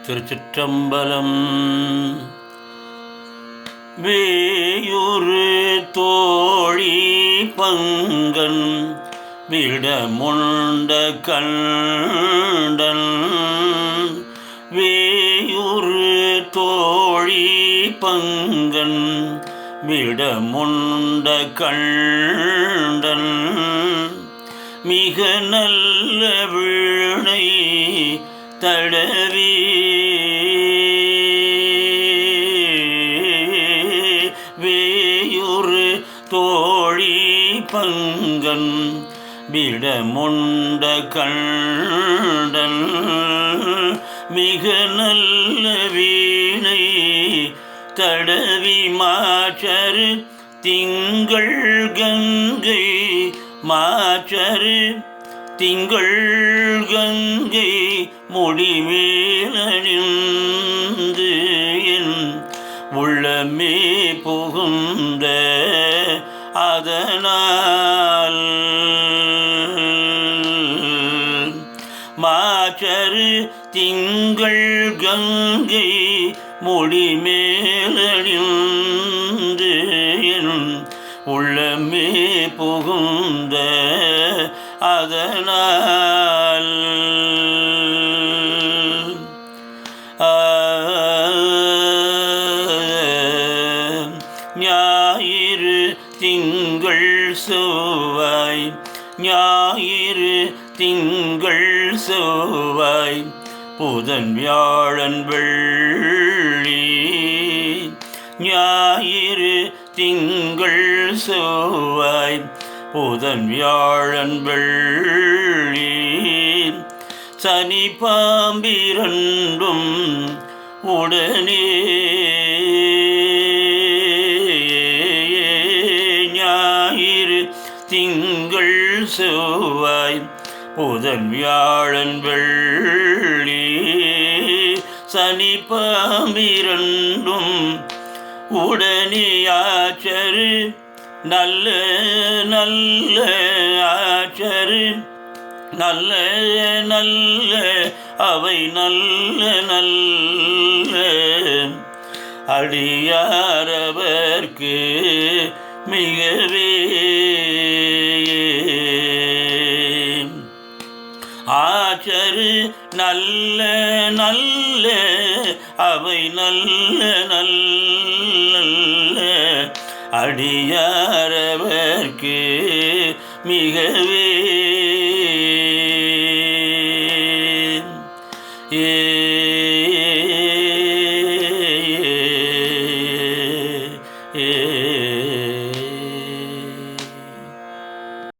திருச்சிற்றம்பலம். வேயுறு தோழி பங்கன் விடமுண்ட கண்டன். வேயுறு தோழி பங்கன் விடமுண்ட கண்டன். மிக நல்ல வீணை தடவி வேயுறு தோழி பங்கன் விடமுண்ட கண்டன். மிக நல்ல வீணை தடவி மாச்சரு திங்கள் கங்கை. மாச்சரு திங்கள் கங்கை முடிமேலணிந்து என் உள்ளமே புகுந்த அதனால். மாச்சரு திங்கள் கங்கை முடிமேலணிந்து என் உள்ளமே புகுந்த அதனால். ஞாயிறு திங்கள் செவ்வாய். ஞாயிறு திங்கள் செவ்வாய் புதன் வியாழன் வெள்ளி. ஞாயிறு திங்கள் செவ்வாய் புதன் வியாழன் வெள்ளி. சனி பாம்பிரண்டும் உடனே. ஞாயிறு திங்கள் செவ்வாய் புதன் வியாழன் வெள்ளி. சனி பாம்பிரண்டும் உடனே ஆச்சரு நல்ல நல்ல ஆச்சரு. நல்ல நல்ல அவை நல்ல நல்ல அடியாரவர்க்கு மிகவே. ஆச்சரு நல்ல நல்ல அவை நல்ல நல்ல அடியாரவர்க்கு மிகவே. ஏ